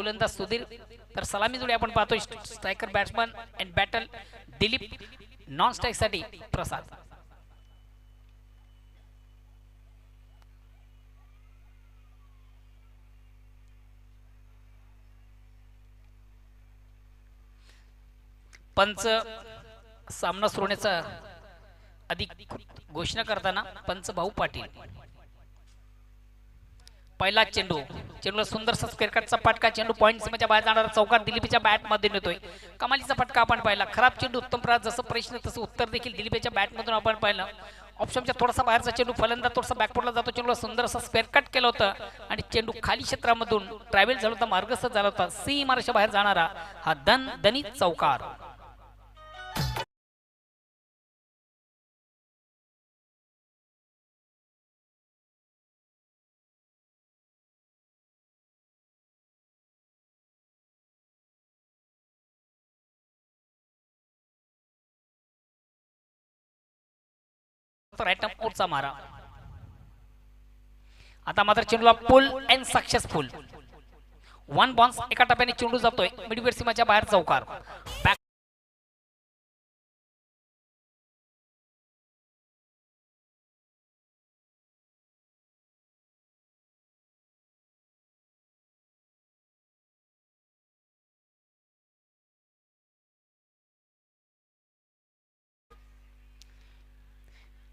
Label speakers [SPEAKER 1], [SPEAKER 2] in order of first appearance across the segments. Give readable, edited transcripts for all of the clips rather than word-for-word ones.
[SPEAKER 1] गोलंदाज सुधीर, तर सलामी जोडी आपण पाहतोय striker batsman and battle Dilip, non strike साठी प्रसाद. पंच सामना सुरू होण्याचा अधिक घोषणा करताना पंच भाऊ पाटील. पहिला चेंडू, चेंडूला सुंदरसा स्क्वेअर कटचा फटका, चेंडू पॉइंट सीमेच्या बाहेर जाणारा चौकार दिलीपच्या बॅट मध्ये येतोय. कमालीचा फटका आपण पाहिला. खराब चेंडू उत्तम प्रहार, जसं प्रश्न तसं उत्तर देखील दिलीपच्या बॅट मधून आपण पाहिलं. ऑप्शनच्या थोडासा बाहेरचा चेंडू फलंदाज थोडासा बॅकफुटला जातो. चेंडूला सुंदरसा स्क्वेअर कट केलं होतं आणि चेंडू खाली क्षेत्रामधून ट्रॅव्हल झाला होता, मार्गस्थ झाला होता. सीमारेषा बाहेर जाणारा हा दणदणीत चौकार. राईट आउटचा मारा. आता मात्र चेंडूला पुल अँड सक्सेसफुल. वन बॉन्स एका टप्प्याने चेंडू जातोय मिडविकेट सीमाच्या बाहेर चौकार. बॅक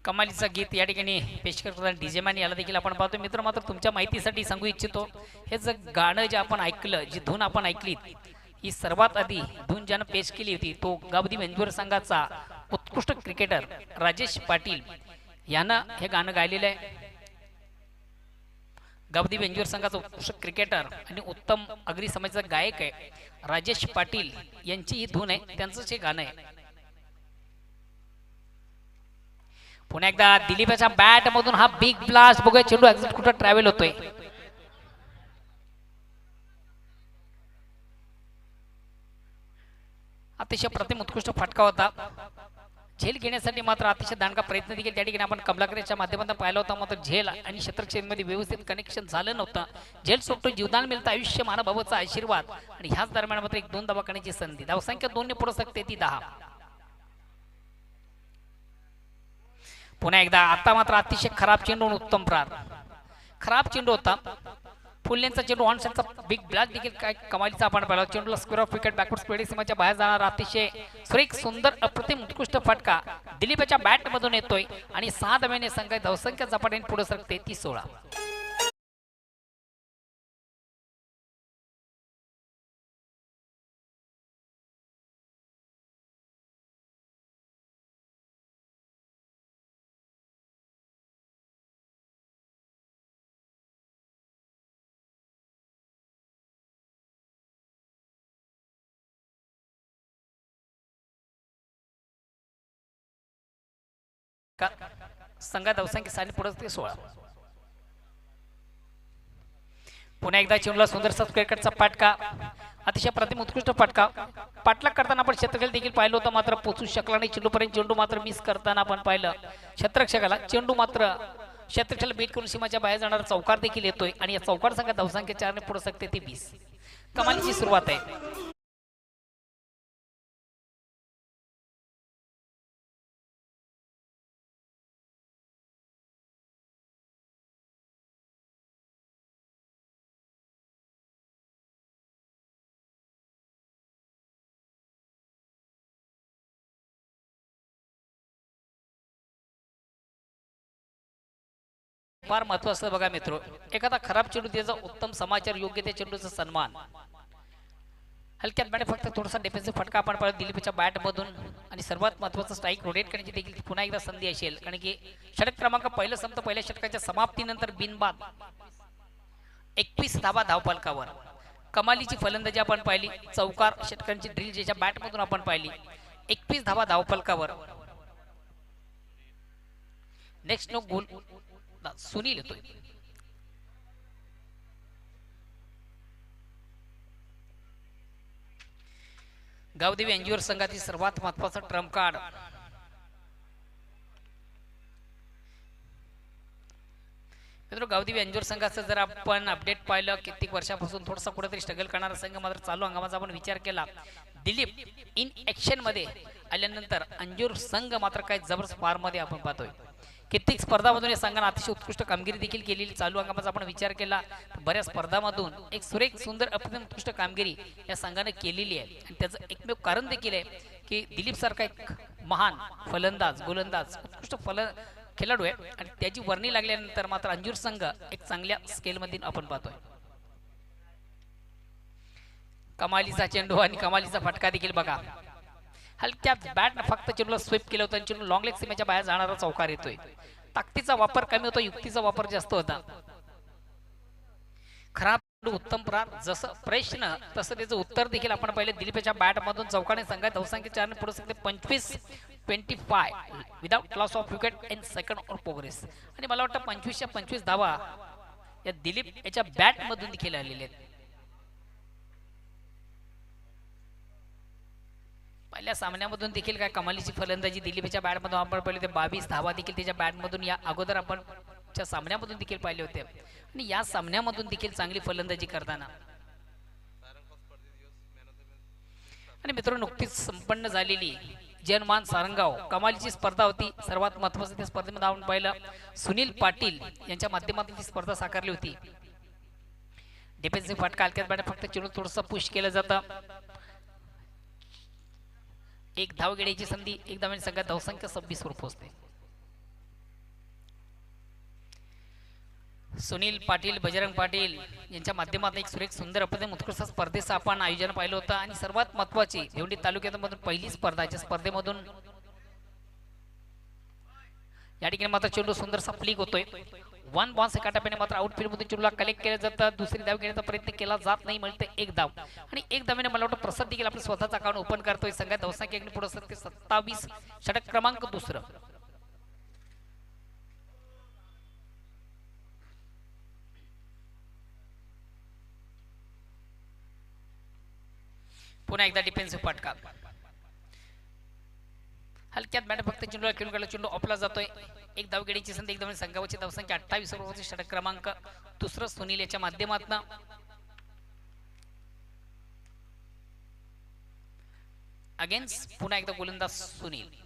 [SPEAKER 1] कमालीचा गीत या ठिकाणी पेश करताना डीजे मॅन याला देखील आपण पाहतो. मित्र मात्र तुमच्या माहितीसाठी सांगू इच्छितो, हे जे गाणं जे आपण ऐकलं, जी धून आपण ऐकली, ही सर्वात आधी धून ज्यानं पेश केली होती तो गावदी वेंजूर संघाचा उत्कृष्ट क्रिकेटर राजेश पाटील यानं हे गाणं गायलेलं आहे. गावदी वेंजूर संघाचा उत्कृष्ट क्रिकेटर आणि उत्तम अग्री समाजाचा गायक आहे राजेश पाटील यांची ही धून आहे, त्यांचंच हे गाणं आहे. पुन्हा एकदा दिलीपच्या बॅट मधून हा बिग ब्लास्ट. बघूया चेंडू एक्झिट कुठं ट्रॅव्हल होतोय. अतिशय प्रतिम उत्कृष्ट फटका होता. झेल घेण्यासाठी मात्र अतिशय दांडगा प्रयत्न देखील त्या ठिकाणी आपण कमलाकरेच्या माध्यमातून पाहिला होता. मात्र झेल आणि क्षेत्रक्षेत्रामध्ये व्यवस्थित कनेक्शन झालं नव्हतं. झेल सोडतो जीवदान मिळतं आयुष्य महानुभावाचा आशीर्वाद. आणि ह्याच दरम्यान मात्र एक दोन धावा करण्याची संधी. धावसंख्या 2 ने पुढे सकते ती 10. पुन्हा एकदा आता मात्र अतिशय खराब चेंडू, उत्तम प्रहार. खराब चेंडू होता. फुल्लेंचा चेंडू ऑन साइडचा बिग ब्लास्ट देखील काय कमालीचा आपण पाहिला. चेंडूला square of wicket backward square सीमाच्या बाहेर जाणार अतिशय सुरेख सुंदर अप्रतिम उत्कृष्ट फटका दिलीपच्या बॅट मधून येतोय आणि 6 धाव्याने संघ धावसंख्या झपाट्याने पुढे सरकते ती 16. संघ धावसंख्या साने पुढे ते 16. पुन्हा एकदा चेंडूला सुंदरसा स्क्वेअर कटचा फटका, अतिशय प्रतिम उत्कृष्ट फटका. पाठलाग करताना आपण क्षेत्रक्षेत्र देखील पाहिलं होतं, मात्र पोचू शकला नाही चेंडूपर्यंत. चेंडू मात्र मिस करताना आपण पाहिलं क्षेत्रक्षकाला. चेंडू मात्र क्षेत्रक्षेत्राला बीट करून सीमाच्या बाहेर जाणारा चौकार देखील येतोय आणि या चौकार संघ धावसंख्या 4 ने पुढे सकते ती 20. कमालीची सुरुवात आहे. फार महत्वाचं बघा मित्र, एखादा खराब चेंडू त्याचा उत्तम समाचार, योग्य त्या चेंडूचा सन्मान. हलक्यात बॅट फक्त थोडासा डिफेन्सिव्ह फटका आपण पाहिला दिलीपच्या बॅट मधून आणि सर्वात महत्वाचं स्ट्राईक रोटेट करण्याची देखील पुन्हा एकदा संधी असेल. कारण की षटक क्रमांक पहिलं संपतं. पहिल्या षटकाच्या समाप्तीनंतर बिनबाद 21 धावा धावफलकावर. कमालीची फलंदाजी आपण पाहिली. चौकार षटकांची ड्रिल ज्याच्या बॅट मधून आपण पाहिली. 21 धावा धावफलकावर. नेक्स्ट नो गोल सुनील येतोय. गावदेवी एनजीओ संघातील सर्वात महत्वाचा ट्रम्प कार्ड मित्र गावदेवी अंजूर संघाचं जर आपण अपडेट पाहिलं कित्येक वर्षापासून थोडासा कुठेतरी स्ट्रगल करणारा संघ मात्र चालू हंगामाचा आपण विचार केला दिलीप इन ऍक्शन मध्ये आल्यानंतर अंजूर संघ मात्र काही जबरदस्त फार मध्ये आपण पाहतोय कित्येक स्पर्धामधून या संघाने अतिशय उत्कृष्ट कामगिरी देखील केलेली चालू हंगामाचा आपण विचार केला बऱ्याच स्पर्धामधून एक सुरेख सुंदर अप्रतिम उत्कृष्ट कामगिरी या संघाने केलेली आहे आणि त्याचं एकमेव कारण देखील आहे की दिलीप सारखा एक महान फलंदाज गोलंदाज उत्कृष्ट खेळाडू आहे आणि त्याची वर्णी लागल्यानंतर मात्र अंजूर संघ एक चांगल्या स्केलमध्ये आपण पाहतोय कमालीचा चेंडू आणि कमालीचा फटका देखील बघा हलक्या बॅटनं फक्त चेंडूला स्वीप केलं होतं आणि चेंडू लॉंग लेग सीमेच्या बाहेर जाणारा चौकार येतोय ताकदीचा वापर कमी होता युक्तीचा वापर जास्त होता खराब उत्तम प्रार जसं प्रश्न तसं त्याचं उत्तर देखील आपण पाहिले दिलीपच्या बॅट मधून चौकाने संघात धावसंख्या 4 ने पुढे सकते 25 without loss of wicket in second or progress आणि मला वाटतं 25च्या 25 धावा या दिलीप याच्या बॅट मधून देखील आलेले आहेत पहिल्या सामन्यामधून देखील काय कमालीची फलंदाजी दिलीपच्या बॅटमधून आपण पाहिले ते 22 धावा देखील त्याच्या बॅटमधून या अगोदर आपण च्या सामन्यामधून देखील पाहिले होते आणि या सामन्यामधून देखील चांगली फलंदाजी करताना आणि मित्रांनो नुकतीच संपन्न झालेली जनमान सारंगाव कमालीची स्पर्धा होती सर्वात महत्त्वाचं त्या स्पर्धेमध्ये आपण पाहिलं सुनील पाटील यांच्या माध्यमातून ती स्पर्धा साकारली होती डिफेन्सिव्ह फटका हलक्यात बॅट फक्त चेंडू थोडंसं पुश केलं जातं एक धाव घेण्याची संधी एक धावाने संघात धावसंख्या 26 वर पोहोचते सुनील पाटील बजरंग पाटील यांच्या माध्यमातून एक सुरेख सुंदर अप्रतिम उत्कृष्ट स्पर्धेचं आपण आयोजन पाहिलं होतं आणि सर्वात महत्त्वाची भिवंडी तालुक्यामधून पहिली स्पर्धा ज्या स्पर्धेमधून या ठिकाणी मात्र चेंडू सुंदरसा फ्लिक होतोय वन बॉन्स एका टप्प्याने मात्र आउटफील्ड मधून चेंडूला कलेक्ट केलं जातं दुसरी धाव घेण्याचा प्रयत्न केला जात नाही मिळते एक धाव आणि एक धावेने मला वाटतं प्रसाद देखील आपलं स्वतःचा अकाउंट ओपन करतोय संघात धावसंख्या एक पुढे असते 27 षटक क्रमांक दुसरं पुन्हा एकदा डिफेन्सिव्ह फटका हलक्यात बॅट फक्त चेंडूला खेळून गेला चेंडू ऑफला जातोय एक धाव घेण्याची संधी एक धाव संघाची धावसंख्या 28 वर षटक क्रमांक दुसरं सुनील याच्या माध्यमातून अगेन्स्ट पुन्हा एकदा गोलंदाज सुनील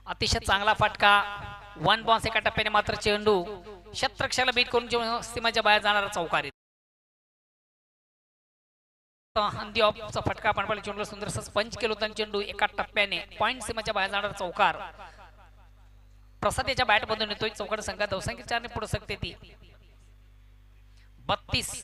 [SPEAKER 1] अतिशय चांगला फटका वन बॉन्स एका टप्प्याने मात्र चेंडू शतरक्षकाला बीट करून सीमाच्या बाहेर जाणारा चौकार हंदी ऑफचा फटका आपण पाहिला चेंडूला सुंदरसा पंच केलं होतं चेंडू एका टप्प्याने पॉइंट सीमाच्या बाहेर जाणारा चौकार प्रसाद याच्या बॅट मधून येतोय चौकार संघात धावसंख्या 4 ने पुढे सकते ती 32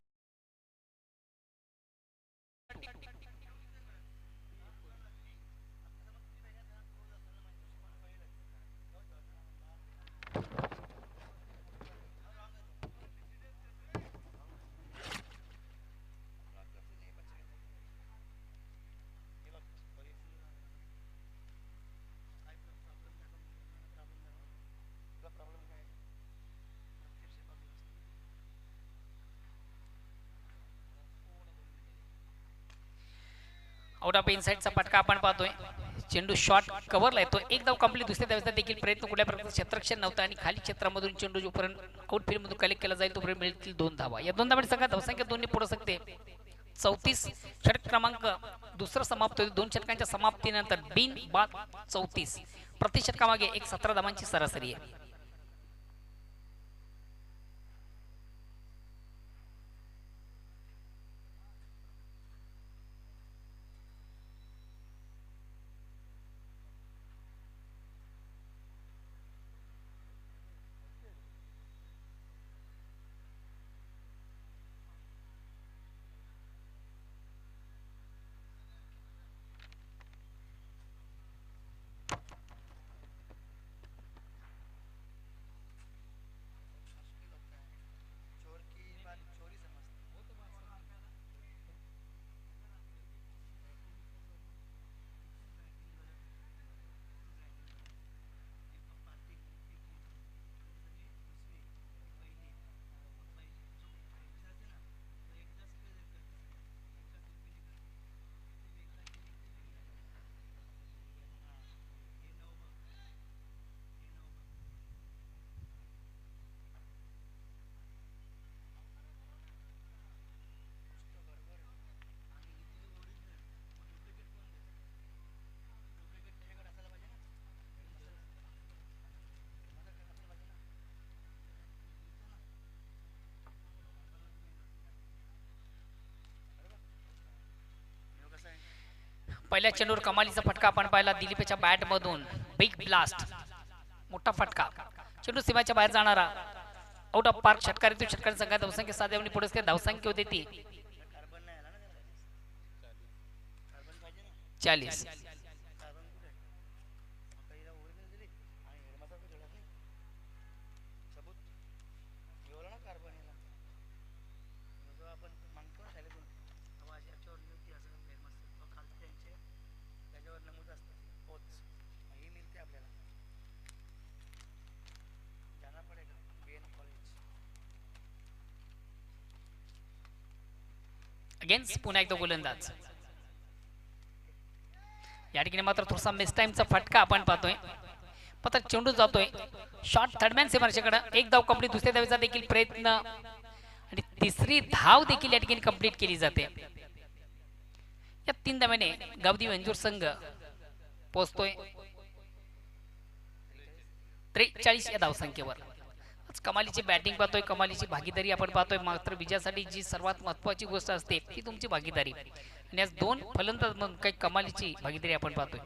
[SPEAKER 1] आउट ऑफ इनसाइडचा फटका आपण पाहतोय चेंडू शॉट कव्हरला येतो एक धाव कंप्लीट दुसऱ्या धावेचा देखील प्रयत्न कुठल्या प्रकारचं क्षेत्ररक्षण नव्हतं आणि खाली क्षेत्रामधून चेंडू जोपर्यंत आउटफील्ड मधून कलेक्ट केला जाईल तोपर्यंत मिळतील 2 धावा या 2 धावांची संख्या धावसंख्या 2 ने पुढे सकते 34 षटक क्रमांक दुसरं समाप्त होईल 2 षटकांच्या समाप्तीनंतर बिन बाद 34 प्रति षटकामागे एक 17 धावांची सरासरी आहे पहिल्या चेंडूवर कमालीचा फटका आपण पाहिला दिलीपच्या बॅट मधून बिग ब्लास्ट मोठा फटका चेंडू सीमाच्या बाहेर जाणारा आउट ऑफ पार्क षटकार येतो षटकार संघात धावसंख्या साध्यावणी पुढे धावसंख्या होते ती 40 अगेन्स्ट पुन्हा एकदा गोलंदाज या ठिकाणी मात्र थोडासा मिस टाइमचा फटका आपण पाहतोय मात्र चेंडू जातोय शॉट थर्डमॅन सीमारेषेकडे एक धाव कंप्लीट दुसऱ्या धावेचा देखील प्रयत्न आणि तिसरी धाव देखील या ठिकाणी कंप्लीट केली जाते या 3 धाव्याने गावदी वेंजूर संघ पोहोचतोय 43 या धावसंख्येवर आज कमालीची बॅटिंग पाहतोय कमालीची भागीदारी आपण पाहतोय मात्र विजयासाठी जी सर्वात महत्त्वाची गोष्ट असते ती तुमची भागीदारी आणि आज 2 फलंदाज म्हणून काही कमालीची भागीदारी आपण पाहतोय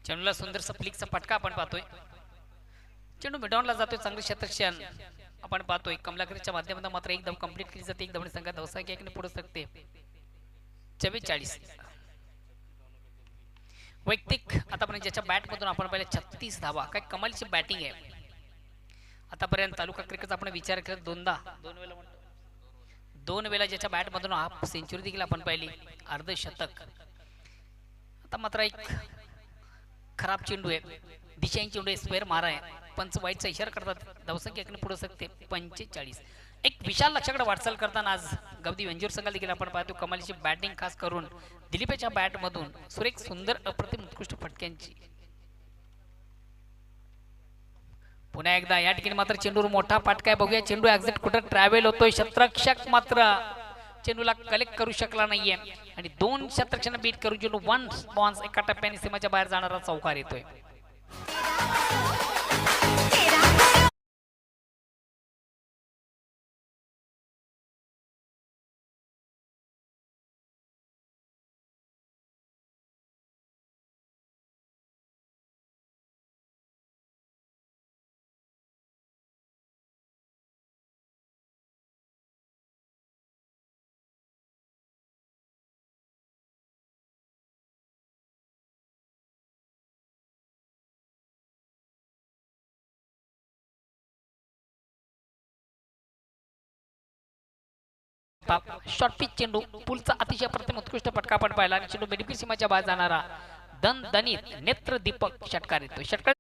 [SPEAKER 1] चेंडूला सुंदरसा फ्लिकचा फटका आपण पाहतोय चेंडू मिडॉनला जातोय चांगले क्षेत्रक्षण आपण पाहतोय कमलाकरीच्या माध्यमातून मात्र एक धाव कंप्लीट केली जाते एक धावणे संघात धावसंख्या एकने पुढे सरकते 44 वैयक्तिक आतापर्यंत ज्याच्या बॅट मधून आपण पाहिले 36 धावा काय कमालीची बॅटिंग आहे आतापर्यंत तालुका क्रिकेटचा आपण विचार करत दोन वेळा ज्याच्या बॅट मधून हाफ सेंचुरी देखील आपण पाहिली अर्धशतक आता मात्र एक खराब चेंडू आहे दिशांची चेंडू आहे स्क्वेअर मारा आहे पंच वाईटचा इशारा करतात धावसंख्या एकने पुढे सकते 45 एक विशाल लक्ष्याकडे वाटचाल करताना आज गावदी वेंजूर संघाला देखील आपण पाहतो कमालीची बॅटिंग खास करून दिलीपच्या बॅट मधून सुरेख सुंदर अप्रतिम उत्कृष्ट फटक्यांची पुन्हा एकदा या ठिकाणी मात्र चेंडूवर मोठा फटका आहे बघूया चेंडू एक्झॅक्ट कुठं ट्रॅव्हल होतोय क्षेत्ररक्षक मात्र चेंडूला कलेक्ट करू शकला नाहीये आणि 2 क्षेत्ररक्षण बीट करून चेंडू 1 बॉन्स एका टप्प्याने सीमाच्या बाहेर जाणारा चौकार येतोय शॉर्ट पिच चेंडू पुलचा अतिशय प्रथम उत्कृष्ट फटका आपण पाहिला आणि चेंडू मेडिकल सीमाच्या बाहेर जाणारा दणदणीत नेत्र दीपक षटकार येतो षटकार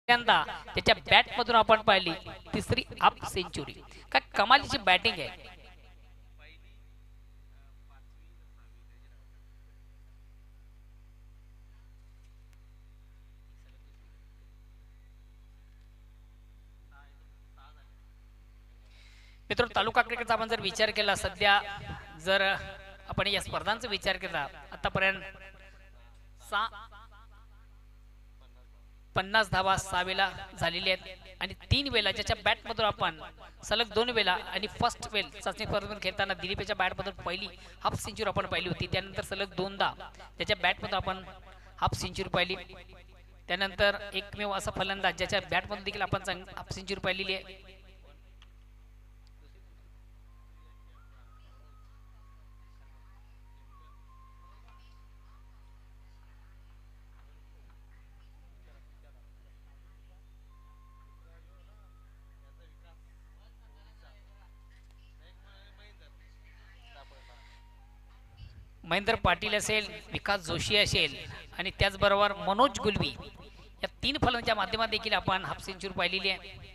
[SPEAKER 1] पहिल्यांदा त्याच्या बॅट मधून आपण पाहिली तिसरी हाफ सेंचुरी. काय कमालीची बॅटिंग आहे. मित्र तालुका क्रिकेटचा आपण जर विचार केला सध्या जर आपण या स्पर्धांचा विचार केला आतापर्यंत 50 धावा 6 वेळा झालेल्या आहेत आणि 3 वेळा ज्याच्या बॅट मधून आपण सलग 2 वेळा आणि फर्स्ट वेल चाचणी स्पर्धेतून खेळताना दिलीपच्या बॅट मधून पहिली हाफ सेंचुरी आपण पाहिली होती. त्यानंतर सलग 2दा त्याच्या बॅट मधून आपण हाफ सेंचुरी पाहिली. त्यानंतर एकमेव असा फलंदाज ज्याच्या बॅट मधून देखील आपण हाफ सेंचुरी पाहिलेली आहे. महेंद्र पाटील असेल, विकास जोशी असेल आणि त्याचबरोबर मनोज गुलवी या 3 फलंदाजांच्या माध्यमात देखील आपण हाफ सेंचुरी पाहिलेली आहे.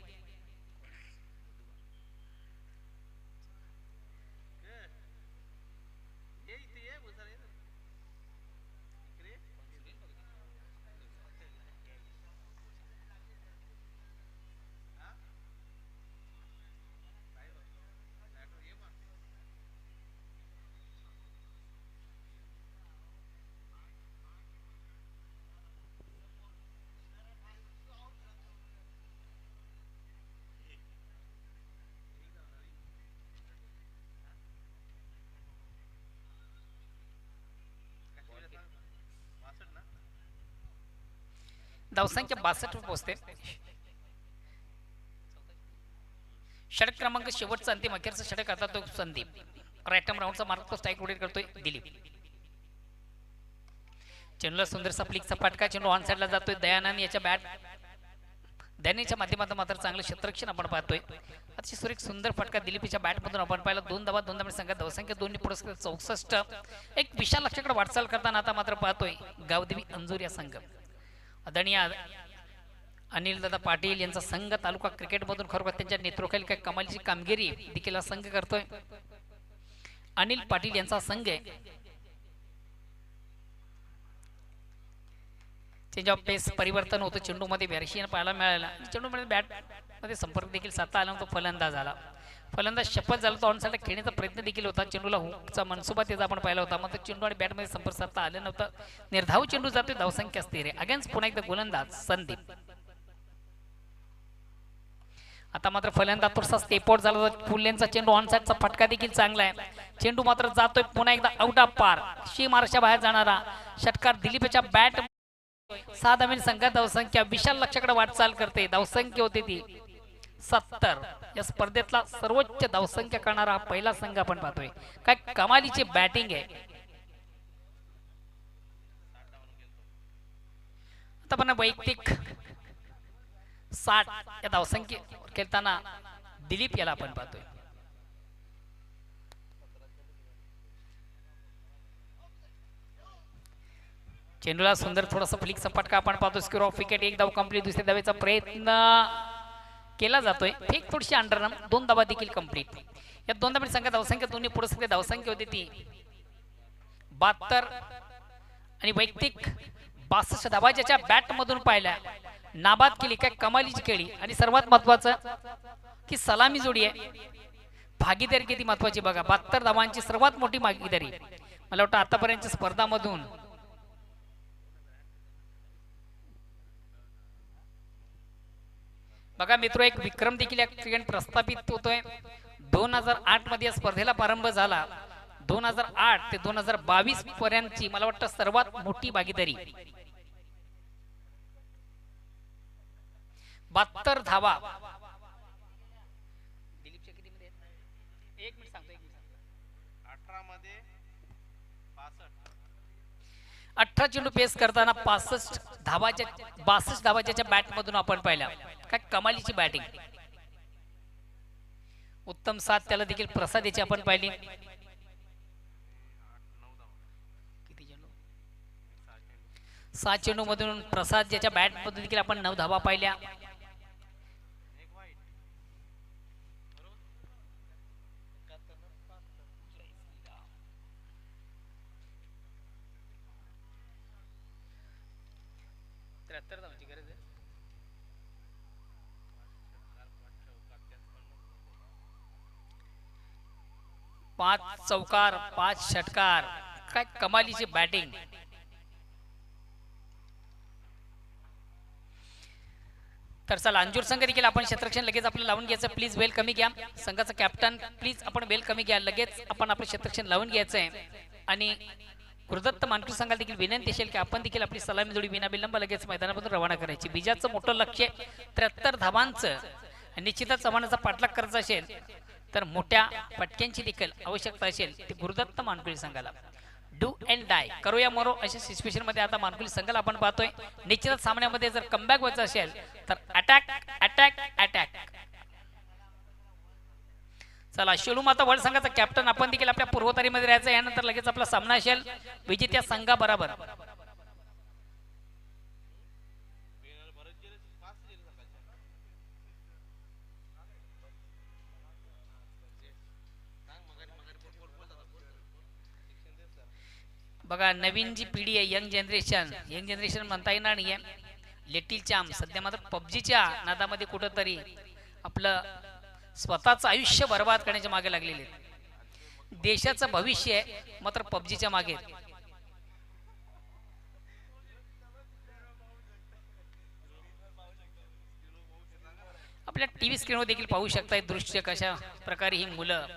[SPEAKER 1] धावसंख्या 62 पोहोचते. षटक क्रमांक शेवटचा अंतिम अखेरचा षटक आता तो संदीप राईट राऊंडचा मार्क तो स्ट्राईक रोटेट करतोय दिलीप. चेंडूला सुंदरसा फ्लिकचा फटका. चेंडू ऑन साइडला जातोय. दयानंद याच्या बॅट दयानीच्या माध्यमातून मात्र चांगलं क्षेत्ररक्षण आपण पाहतोय. अतिशय सुरेख सुंदर फटका दिलीपच्या बॅट मधून आपण पाहिला. 2 धावा 2 धावांची संख्या धावसंख्या 2 पुरस्कार 64. एक विशाल लक्ष्याकडे वाटचाल करताना आता मात्र पाहतोय गावदेवी अंजूर या संघ. आदरणीय अनिल दादा पाटील यांचा संघ तालुका क्रिकेट मधून खरोखर त्यांच्या नेतृत्वाखाली काही कमालीची कामगिरी देखील संघ करतोय. अनिल पाटील यांचा संघ आहे. चेंज ऑफ पेस परिवर्तन होतं. चेंडू मध्ये व्हॅरिएशन पाहायला मिळाला. चेंडू मध्ये बॅट मध्ये संपर्क देखील साधता आला. तो फलंदाज झाला. फलंदाज शपथ झाला. तो ऑन साइड खेळण्याचा प्रयत्न देखील होता. चेंडूला हुकचा मनसुबा त्याचा आपण पाहिला होता. मात्र चेंडू आणि बॅट मध्ये संपर्क साधता आलं नव्हतं. निर्धाव चेंडू जातोय. धावसंख्या स्थिर आहे. अगेन्स्ट पुन्हा एकदा गोलंदाज संदीप. आता मात्र फलंदाज थोडासा स्टेप आउट झाला. फुल्लेंचा चेंडू ऑन साइडचा फटका देखील चांगला आहे. चेंडू मात्र जातोय पुन्हा एकदा आउट ऑफ पार. मार्शा बाहेर जाणारा षटकार दिलीपच्या बॅट 6 धावांनी संघात धावसंख्या विशाल लक्ष्याकडे वाटचाल करते. धावसंख्या होती ती 70. या स्पर्धेतला सर्वोच्च धावसंख्या करणारा हा पहिला संघ आपण पाहतोय. काय कमालीची बॅटिंग आहे. आता पण वैयक्तिक 60 या धावसंख्ये खेळताना दिलीप याला आपण पाहतोय. चेंडूला सुंदर थोडासा फ्लिकचा फटका आपण पाहतो. Square of wicket. 1 धाव कंप्लीट. दुसऱ्या धावेचा प्रयत्न केला जातोय. फेक थोडीशी अंडररन. 2 धावा देखील कंप्लीट. या 2 धावांची संख्या धावसंख्या दोन्ही पुरस्कार धावसंख्या होती ती 72 आणि वैयक्तिक 62 धावा ज्याच्या बॅट मधून पाहिल्या नाबाद केली. काय कमालीची खेळी आणि सर्वात महत्वाचं की सलामी जोडी आहे. भागीदारी किती महत्वाची बघा. 72 धावांची सर्वात मोठी भागीदारी मला वाटतं आतापर्यंतच्या स्पर्धामधून. बघा मित्र एक विक्रम देखील या ठिकाणी प्रस्थापित होतोय. 2008 मध्ये या स्पर्धेला प्रारंभ झाला. 2008 ते 2022 पर्यंतची मला वाटतं सर्वात मोठी भागीदारी. 72 धावा. दिलीपच्या किती मध्ये? 1 मिनिट सांगतो. 18 मध्ये 18 चेंडू पेस करताना 62 धावाच्या बॅट मधून आपण पाहिला. काय कमालीची बॅटिंग. उत्तम साथ त्याला देखील प्रसाद याची आपण पाहिली. 7 चेंडूमधून प्रसाद ज्याच्या बॅटमधून देखील आपण 9 धावा पाहिल्या. पाच चौकार, 5 षटकार, काय कमालीची बॅटिंग. तर चला अंजूर संघ देखील आपण क्षेत्ररक्षण लगेच आपलं लावून घ्यायचं. प्लीज वेल कमी घ्या. संघाचा कॅप्टन प्लीज आपण वेल कमी घ्या. लगेच आपण आपलं क्षेत्ररक्षण लावून घ्यायचं आहे. आणि गुरुदत्त मानकुर संघाला देखील विनंती असेल की आपण देखील आपली सलामी जोडी विना विलंब लगेच मैदानामधून रवाना करायची. विजयाचं मोठं लक्ष्य 73 धावांचं निश्चितच आव्हानाचा पाठलाग करायचा असेल तर मोठ्या फटक्यांची देखील आवश्यकता असेल ती गुरुदत्त मानकुली संघाला. डू अँड डाय करूया मरो अशा सिच्युएशन मध्ये आता मानकुली संघाला आपण पाहतोय. निश्चितच सामन्यामध्ये जर कमबॅक व्हायचं असेल तर अटॅक अटॅक अटॅक. चला शेळू माता वर्ल्ड संघाचा कॅप्टन आपण देखील आपल्या पूर्वतारीमध्ये राहायचं. यानंतर लगेच आपला सामना असेल विजेत्या संघाबरोबर. बघा नवीन जी पिढी आहे यंग जनरेशन म्हणता येणार नाहीये. लिटिल चॅम्प सध्या मात्र पबजीच्या नादामध्ये कुठंतरी आपलं स्वतःचं आयुष्य बर्बाद करण्याच्या मागे लागलेले. देशाचं भविष्य मात्र पबजीच्या मागे. आपल्या टीव्ही स्क्रीनवर देखील पाहू शकताय दृश्य कशा प्रकारे ही मुलं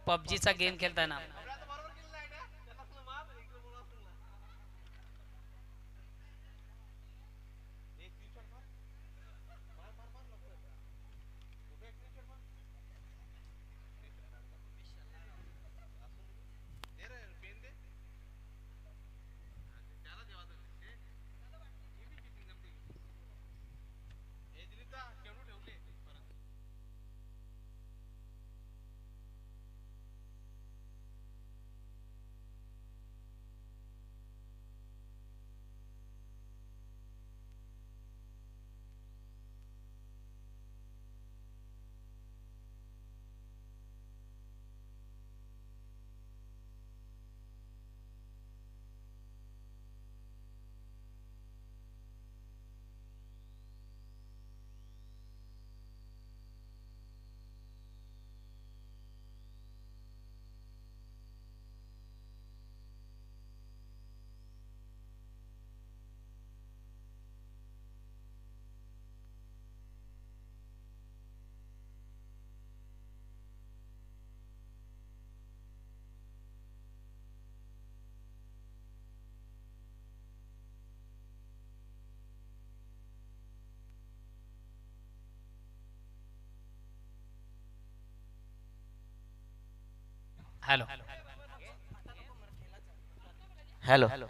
[SPEAKER 1] पबजीचा गेम खेळताना. Hello
[SPEAKER 2] hello hello.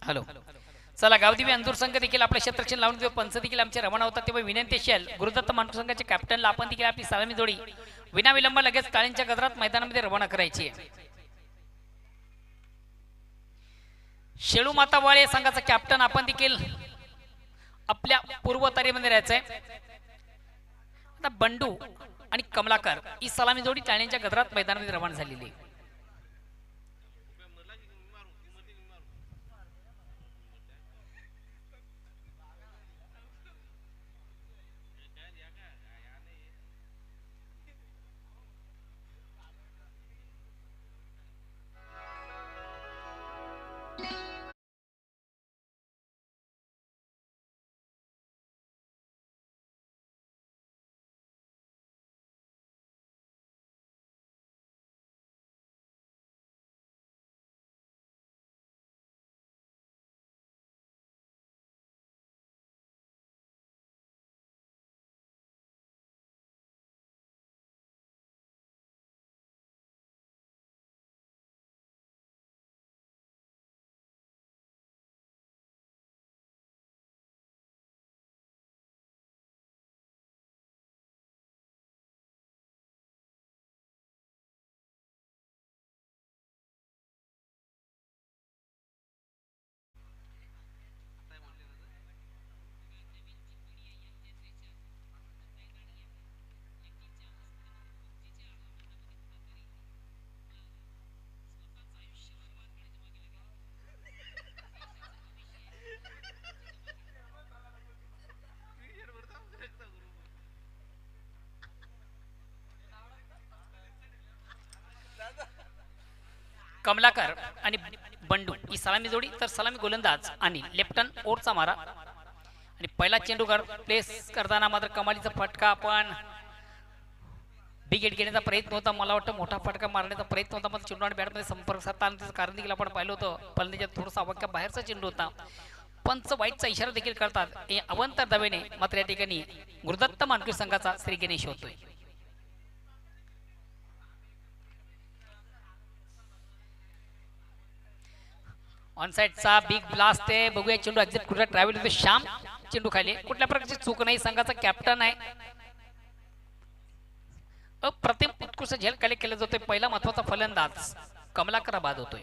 [SPEAKER 1] हॅलो. चला गावदेवी अंदूर संघ देखील आपल्या क्षेत्ररक्षण लावून देऊ. पंच देखील आमचे रवाना होतात तेव्हा विनंती असेल गुरुदत्त मानकुर संघाच्या कॅप्टनला आपण देखील आपली सलामी जोडी विना विलंब लगेच टाळींच्या गजरात मैदानामध्ये रवाना करायची आहे. शेळू माता वाळे संघाचा कॅप्टन आपण देखील आपल्या पूर्वतारीमध्ये राहायचंय. आता बंडू आणि कमलाकर ही सलामी जोडी टाळींच्या गजरात मैदानामध्ये रवाना झालेली आहे. कमलाकर आणि बंडू ही सलामी जोडी, तर सलामी गोलंदाज आणि लेफ्टन ओरचा मारा आणि पहिला चेंडू प्लेस करताना मात्र कमालीचा फटका आपण विकेट घेण्याचा प्रयत्न होता. मला वाटतं मोठा फटका मारण्याचा प्रयत्न होता, पण चेंडू आणि बॅटमध्ये संपर्क साधताना त्याचं कारण देखील आपण पाहिलं होतं. फलंदाजात थोडासा अवाक्या बाहेरचा चेंडू होता. पंच वाईटचा इशारा देखील करतात. हे अवंतर धावेने मात्र या ठिकाणी गुरुदत्त मानकरी संघाचा श्री गणेश होतोय. ऑनसाइडचा बिग ब्लास्ट आहे. बघूया चेंडू एक्झिट कुठला ट्रॅव्हल होतो. श्याम चेंडू खाली, कुठल्या प्रकारची चूक नाही. संघाचा कॅप्टन आहे. अप्रतिम उत्कृष्ट झेल कलेक्ट केला जातोय. पहिला महत्वाचा फलंदाज कमलाकर बाद होतोय.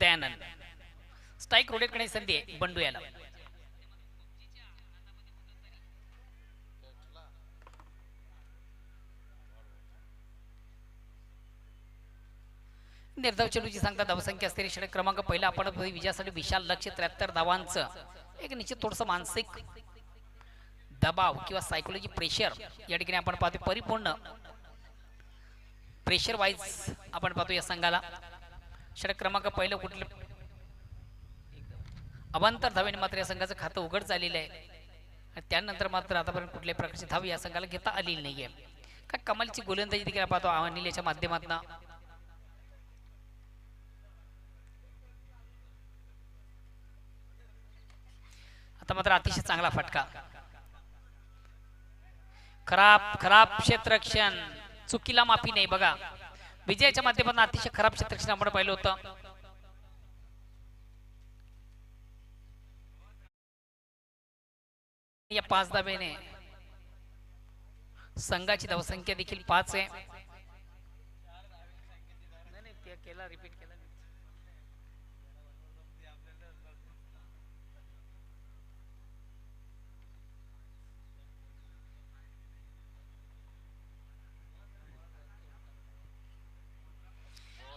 [SPEAKER 1] दयानंद स्ट्राईक रोटेट करण्याची संधी आहे बंडू याला. निर्धाव चेंडूची सांगता धावसंख्या असलेली षटक क्रमांक पहिला आपण विजयासाठी विशाल लक्ष्य 73 धावांचं एक निश्चित थोडंसं मानसिक दबाव किंवा सायकोलॉजी प्रेशर या ठिकाणी आपण पाहतो. परिपूर्ण प्रेशर वाईज आपण पाहतो या संघाला. षटक क्रमांक पहिलं कुठले अवांतर धावेने मात्र या संघाचं खातं उघड झालेलं आहे. त्यानंतर मात्र आतापर्यंत कुठल्याही प्रकारची धाव या संघाला घेता आलेली नाहीये. काय कमालची गोलंदाजी देखील पाहतो अनिल याच्या माध्यमातून. आता मात्र अतिशय चांगला फटका. खराब क्षेत्ररक्षण, चुकीला माफी नाही. बघा विजयाच्या माध्यमातून अतिशय खराब क्षेत्ररक्षण आपण पाहिलं होतं. या 5 धावेने संघाची धावसंख्या देखील 5 आहे. रिपीट केला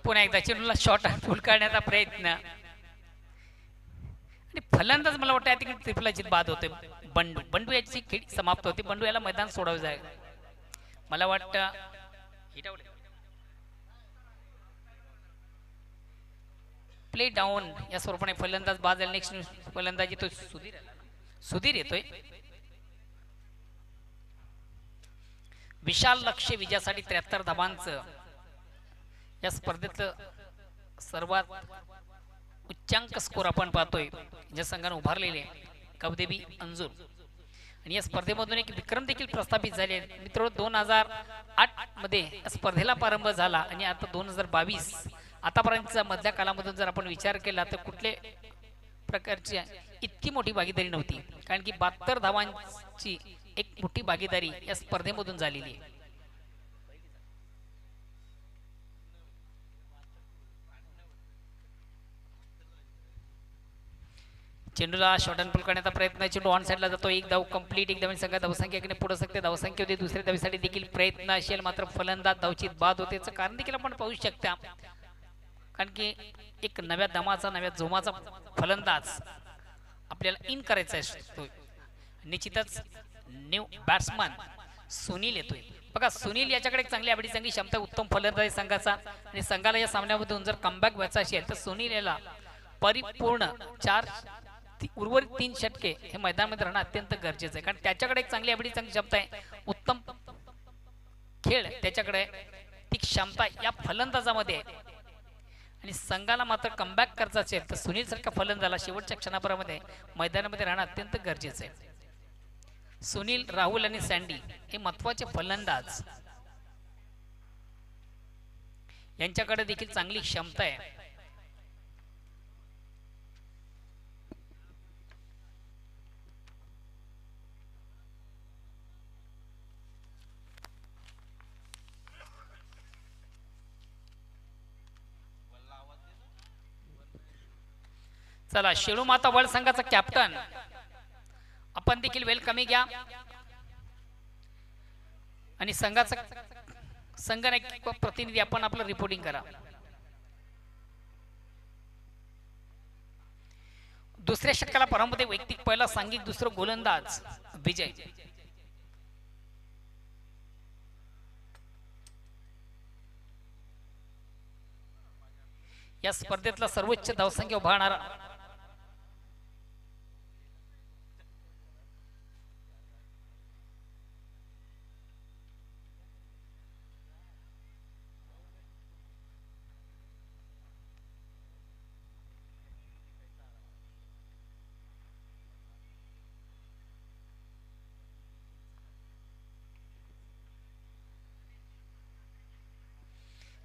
[SPEAKER 1] पुन्हा एकदा चेंडूला शॉर्ट फुल करण्याचा प्रयत्न आणि फलंदाज मला वाटतं या ठिकाणी त्रिफलाचीत बाद होते. बंडू याची खेळ समाप्त होते. बंडू याला मैदान सोडावे जाईल मला वाटतं. प्ले डाऊन या स्वरूपाने फलंदाज बाद झाला. नेक्स्ट फलंदाज येतोय सुधीर येतोय. विशाल लक्ष्य विजयासाठी 73 धावांचं या स्पर्धेतलं सर्वात उच्चांक स्कोर आपण पाहतोय ज्या संघाने उभारलेले कवदेवी अंजूर. आणि या स्पर्धेमधून एक विक्रम देखील प्रस्थापित झाले. मित्र 2008 मध्ये या स्पर्धेला प्रारंभ झाला आणि आता 2022 आतापर्यंतच्या मधल्या कालामधून जर आपण विचार केला तर कुठले प्रकारची इतकी मोठी भागीदारी नव्हती. कारण की 72 धावांची एक मोठी भागीदारी या स्पर्धेमधून झालेली आहे. चेंडूला शॉर्ट अँड पुल करण्याचा प्रयत्न. चेंडू ऑन साइडला जातो. एक धाव कंप्लीट. एक धावून संघात धावसंख्या पुढे सकते. धावसंख्या होती. दुसऱ्या धावीसाठी देखील प्रयत्न असेल मात्र फलंदाज धावचीत बाद होते. याचं कारण देखील आपण पाहू शकता. कारण की एक नव्या दमाचा नव्या जोमाचा फलंदाज आपल्याला इन करायचा असतो. निश्चितच न्यू बॅट्समन सुनील येतोय. बघा सुनील याच्याकडे एक चांगली आवडी चांगली क्षमता उत्तम फलंदाज संघाचा आणि संघाला या सामन्यामधून जर कमबॅक व्हायचा असेल तर सुनील याला परिपूर्ण उर्वरित 3 षटके हे मैदानामध्ये राहणं अत्यंत गरजेचं आहे. कारण त्याच्याकडे एक चांगली आवडी चांगली क्षमता आहे. उत्तम खेळ त्याच्याकडे ती क्षमता या फलंदाजामध्ये आहे. आणि संघाला मात्र कमबॅक करायचं असेल तर सुनील सारख्या फलंदाजाला शेवटच्या क्षणाभरामध्ये मैदानामध्ये राहणं अत्यंत गरजेचं आहे. सुनील, राहुल आणि सँडी हे महत्वाचे फलंदाज यांच्याकडे देखील चांगली क्षमता आहे. चला शेळू माता वर्ल्ड संघाचा कॅप्टन आपण देखील वेलकमी घ्या आणि संघाचा संघनायक प्रतिनिधी आपण आपलं रिपोर्टिंग करा. दुसऱ्या षटकाला प्रारंभ वैयक्तिक पहिला सांघिक दुसरं गोलंदाज विजय. या स्पर्धेतला सर्वोच्च धावसंख्या उभारणारा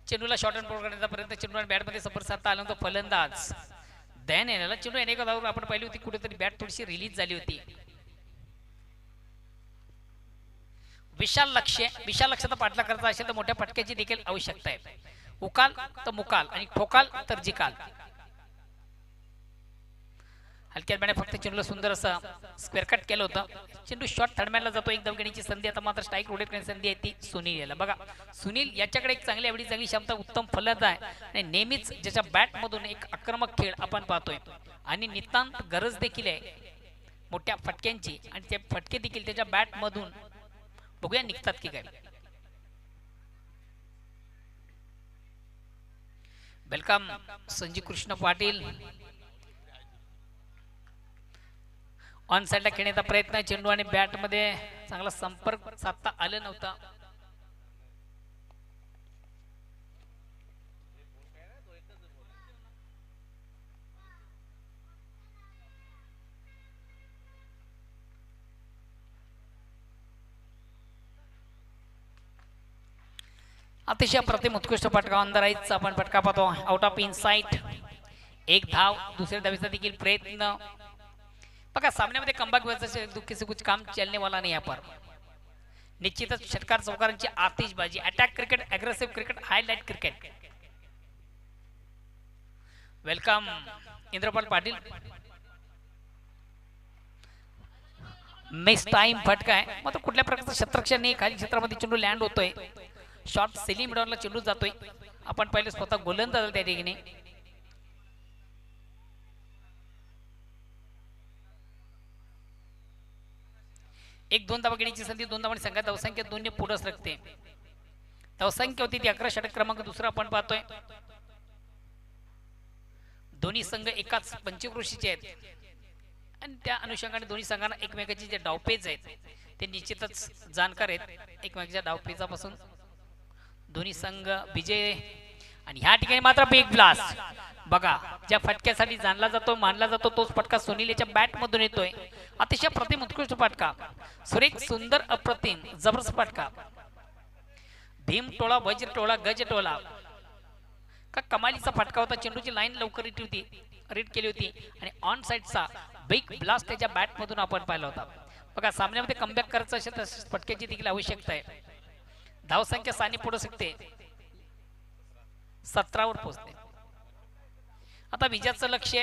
[SPEAKER 1] चेंडूला शॉर्ट अँड बोर्ड करण्याचा प्रयत्न, चेंडू बॅट मध्ये संपर्क साधता आला तो फलंदाज दयान येण्याला चेंडू अनेक धावावर आपण पाहिली होती कुठेतरी बॅट थोडीशी रिलीज झाली होती. विशाल लक्ष्याचा पाठलाग करता असेल तर मोठ्या फटक्याची देखील आवश्यकता आहे. उकाल तर मुकाल आणि ठोकाल तर जिकाल. हलक्यात बॅट फक्त चेंडूला सुंदर असं स्क्वेअर कट केलं होतं. चेंडू शॉट थर्डमॅनला जातो. एक धावगेणीची संधी. आता मात्र स्ट्राईक रोटेट करण्याची संधी आहे ती सुनील याला. बघा सुनील याच्याकडे एक चांगली एवढी चांगली क्षमता, उत्तम फलंदाज आहे आणि नेहमीच ज्याच्या बॅट मधून एक आक्रमक खेळ आपण पाहतोय आणि नितांत गरज देखील आहे मोठ्या फटक्यांची आणि ते फटके देखील त्याच्या बॅट मधून बघूया निघतात की काय. वेलकम संजीव कृष्ण पाटील. ऑन साइडला खेळण्याचा प्रयत्न, चेंडू आणि बॅट मध्ये चांगला संपर्क साधता आलं नव्हता. अतिशय प्रतिम उत्कृष्ट फटका अंधाराईचा आपण फटका पाहतो. Out of insight. एक धाव. दुसऱ्या धावेचा देखील प्रयत्न. बघा सामन्यामध्ये कमबॅक किसी कुछ काम चलने वाला नहीं यहाँ पर. निश्चितच षटकार चौकारांची आतिषबाजी. Attack cricket, aggressive cricket, highlight cricket. Welcome Indrapal Patil. Mistime फटका आहे. मग कुठल्या प्रकारचं क्षेत्ररक्षण नाही. खाली क्षेत्रामध्ये चेंडू लँड होतोय. शॉट सेली मिडॉनला चेंडू जातोय. आपण पाहिले स्वतः गोलंदाज त्या ठिकाणी. एक दोन धावा घेण्याची संधी. दोन धावांनी संघात धावसंख्या 2 ने पुढे सरकते. धावसंख्या होती ती 11. षटक क्रमांक दुसरा आपण पाहतोय. दोन्ही संघ एकाच पंचक्रोशीचे आहेत आणि त्या अनुषंगाने दोन्ही संघांना एकमेकांचे जे डावपेच आहेत ते निश्चितच जाणकार आहेत. एकमेकांच्या डावपेचापासून दोन्ही संघ विजय. आणि ह्या ठिकाणी मात्र बिग ब्लास्ट. बघा ज्या फटक्यासाठी जाणला जातो, मानला जातो तोच फटका सुनील याच्या बॅट मधून येतोय. अतिशय प्रतिम उत्कृष्ट फटका. सुरेख सुंदर अप्रतिम जबरदस्त फटका. भीम टोळा, वज्र टोळा, गज टोळा का कमालीचा फटका होता. चेंडूची लाईन लवकर रीड केली होती आणि ऑन साइडचा बिग ब्लास्ट त्याच्या बॅट मधून आपण पाहिला होता. बघा सामन्यामध्ये कमबॅक करायचं असेल तर फटक्याची देखील आवश्यकता आहे. धावसंख्या 6 ने पुढे सकते. 17 वर पोहोचते. आता विजयाचं लक्ष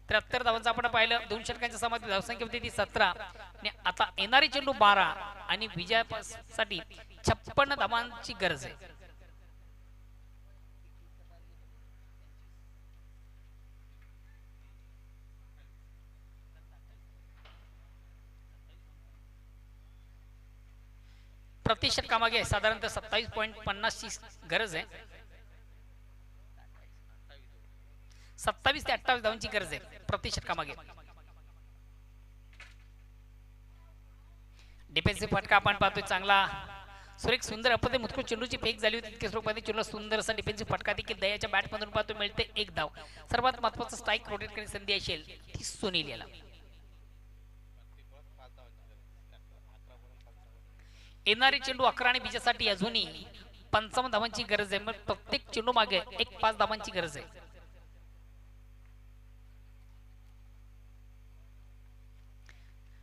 [SPEAKER 1] 73 धावांचं आपण पाहिलं. 2 षटकांच्या समाप्ती धावसंख्या होती ती 17 आणि आता येणारी चेंडू 12 आणि विजयासाठी 56 धावांची गरज आहे. प्रति षटकामागे साधारणतः 27.50 ची गरज आहे. 27 ते 28 धावांची गरज आहे प्रति षटकामागे. डिफेन्सिव्ह फटका आपण पाहतोय चांगला. सुरेख सुंदर अपते मुतकुट चेंडूची फेक झाली होती. तितके स्वरूपामध्ये चेंडूला सुंदर असा डिफेन्सिव्ह फटका देखील दयाच्या बॅट मधून पाहतोय. मिळते एक धाव. सर्वात महत्त्वाचं स्ट्राईक रोटेट करण्याची संधी असेल ती सुनील याला. येणारी चेंडू 11 आणि विजयासाठी अजूनही 55 धावांची गरज आहे. मग प्रत्येक चेंडू मागे 5 धावांची गरज आहे.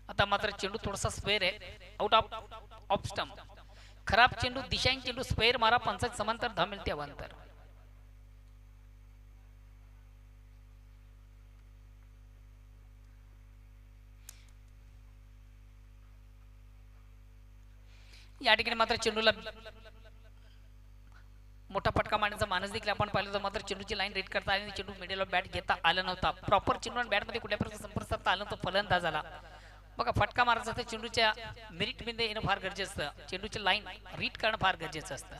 [SPEAKER 1] आता मात्र चेंडू थोडासा स्क्वेअर आहे. Out off stump. खराब चेंडू, दिशाहीन चेंडू स्क्वेअर मारा. 50 समांतर धाव मिळते अवांतर. या ठिकाणी मात्र चेंडूला मोठा फटका मारण्याचा मानस देखील आपण पाहिलं तर मात्र चेंडूची लाईन रेड करता आली आणि चेंडू मिडल बॅट घेता आला नव्हता. प्रॉपर चेंडू आणि बॅटमध्ये कुठल्या प्रकारचा संपर्क साधता आला तो फलंदाज झाला. बघा फटका मारायचा तर चेंडूच्या मेरिटमध्ये येणं फार गरजेचं असतं. चेंडूची लाईन रीड करणं फार गरजेचं असतं.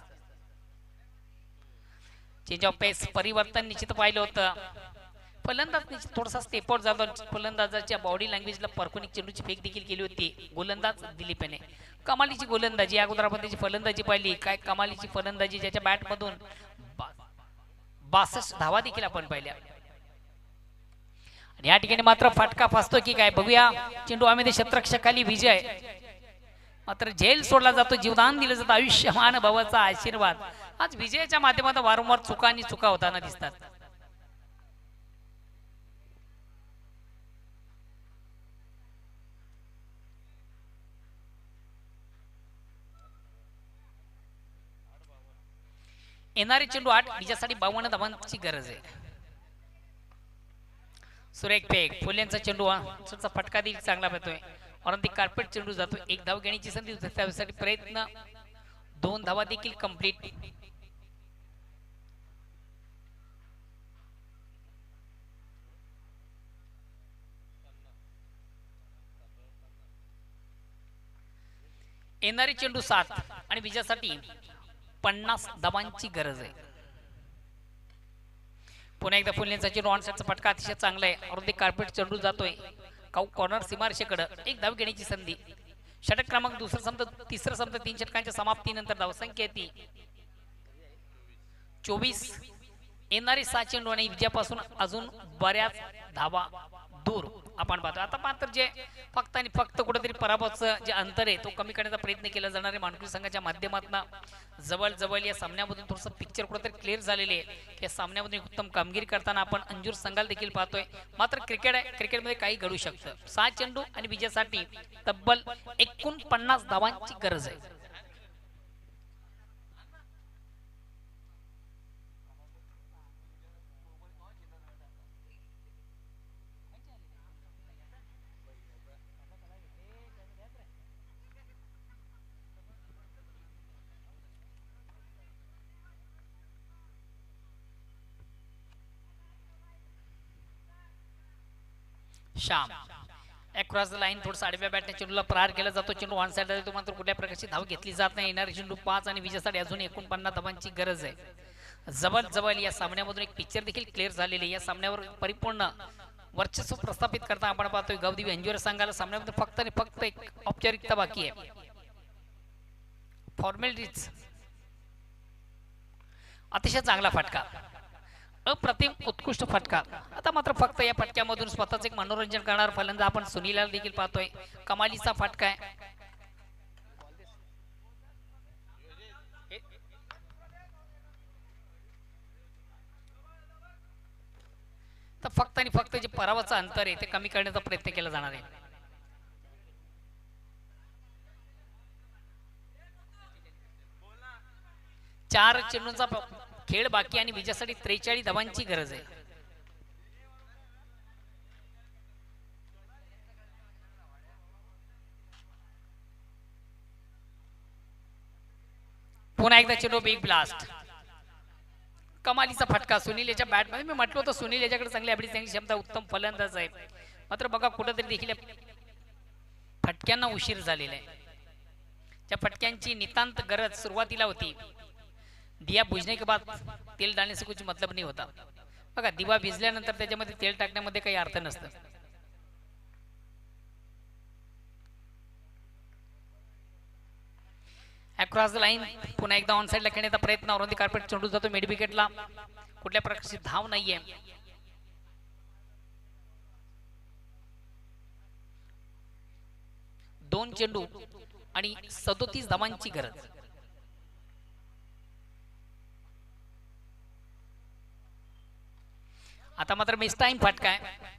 [SPEAKER 1] चेंज ऑफ पेस परिवर्तन निश्चित पाहिलं होतं. फलंदाज निश्चित थोडासा स्टेप आउट झाला. फलंदाजाच्या बॉडी लँग्वेजला परखून एक चेंडूची फेक देखील केली होती गोलंदाज दिलीपने. कमालीची गोलंदाजी अगोदर आपण त्याची फलंदाजी पाहिली. काय कमालीची फलंदाजी ज्याच्या बॅटमधून 62 धावा देखील आपण पाहिल्या. आणि या ठिकाणी मात्र फटका फासतो की काय बघूया. चेंडू आम्ही शतरक्षकाली विजय मात्र झेल सोडला जातो. जीवदान दिलं जातं. आयुष्यमान भावाचा आशीर्वाद. आज विजयाच्या माध्यमातून वारंवार चुका आणि चुका होताना दिसतात. येणारे चेंडू 8 विजयासाठी 52 धावांची गरज आहे. सुरेख फेक फुल्यांचा चेंडू फटका देखील चांगला पडतोय. परंतु कार्पेट चेंडू जातो. एक धाव घेण्याची संधी त्यासाठी प्रयत्न 2 धावा देखील कंप्लीट. येणारे चेंडू 7 आणि विजयासाठी 50 धावांची गरज आहे. पुन्हा एकदा फुलनेचा चेंडू ऑन साइडचा फटका अतिशय चांगला आहे. और ते कार्पेट चेंडू जातोय कॉर्नर सीमारेषेकडे. एक धाव घेण्याची संधी. षटक क्रमांक दुसरा संपत तिसरा संपत 3 षटकांच्या समाप्तीनंतर धावसंख्या येते 24. येणारे 7 चेंडू आणि विजयापासून अजून बऱ्याच धावा दूर आपण पाहतो. आता मात्र जे फक्त आणि फक्त कुठेतरी पराभवाचं जे अंतर आहे तो कमी करण्याचा प्रयत्न केला जाणार आहे मानकरी संघाच्या माध्यमातून. जवळ जवळ या सामन्यामधून थोडंसं पिक्चर कुठेतरी क्लिअर झालेले आहे. या सामन्यामध्ये उत्तम कामगिरी करताना आपण अंजूर संघाला देखील पाहतोय. मात्र क्रिकेट आहे. क्रिकेटमध्ये काही घडू शकतं. 7 चेंडू आणि विजयासाठी तब्बल 49 धावांची गरज आहे. श्याम अक्रॉस द लाईन थोडं आडव्या बॅटने चेंडूला प्रहार केला जातो. चेंडू वन साइड तो मात्र कुठल्या प्रकारची धाव घेतली जात नाही. येणारे चेंडू 5 आणि विजयासाठी अजून 49 धावांची गरज आहे. जवळ जवळ या सामन्यामधून एक पिक्चर देखील क्लिअर झालेली. या सामन्यावर परिपूर्ण वर्चस्व प्रस्थापित करता आपण पाहतोय गावदेवी अंजुर संघाला. सामन्यामध्ये फक्त आणि फक्त एक औपचारिकता बाकी आहे. फॉर्मॅलिटीज. अतिशय चांगला फटका. अप्रतिम उत्कृष्ट फटका. आता मात्र फक्त या फटक्यामधून स्वतःच एक मनोरंजन करणार फलंदाज आपण सुनीलला देखील पाहतोय. कमालीचा फटका आहे. तर फक्त आणि फक्त जे पराभवाचं अंतर आहे ते कमी करण्याचा प्रयत्न केला जाणार आहे. चार चेंडूंचा खेळ बाकी आणि विजयासाठी 43 धावांची गरज आहे. पुन्हा एकदा चेंडू बिग ब्लास्ट. कमालीचा फटका. सुनील याच्या बॅटमध्ये मी म्हटलं होतं सुनील याच्याकडे चांगली ॲबिलिटी चांगली क्षमता उत्तम फलंदाज आहे. मात्र बघा कुठेतरी देखील फटक्यांना उशीर झालेला आहे. त्या फटक्यांची नितांत गरज सुरुवातीला होती. दिया बुझने के बाद तेल डालने से कुछ मतलब नहीं होता. बघा दिवा भिजल्यानंतर त्याच्यामध्ये तेल टाकण्यामध्ये काही अर्थ नसतं. अक्रॉस द लाईन पुन्हा एकदा ऑन साइडला खेळण्याचा प्रयत्न. औरंदी कार्पेट चेंडू जातो मिड विकेटला. कुठल्या प्रकारची धाव नाहीये. दोन चेंडू आणि 37 धावांची गरज. आता मात्र मिस टाइम फटका आहे.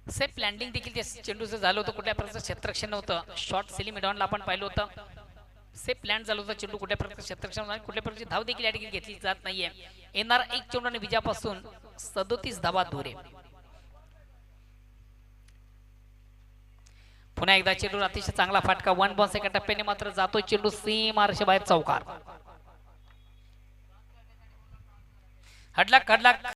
[SPEAKER 1] सेफ लँडिंग देखील त्या चेंडूचं झालं होतं. कुठल्या प्रकारचं क्षेत्ररक्षण नव्हतं. शॉर्ट सेली मिडॉनला आपण पाहिलं होतं. सेफ लँड झालं होतं. चेंडू कुठल्या प्रकारचं क्षेत्ररक्षण नाही. कुठल्या प्रकारची धाव देखील या ठिकाणी घेतली जात नाहीये. येणारा एक चेंडू आणि विजयापासून 37 धावा दूर आहे. पुन्हा एकदा चेंडू अतिशय चांगला फटका 1 बॉल एका टप्प्याने मात्र जातो चेंडू सीमारेषे बाहेर चौकार. हडला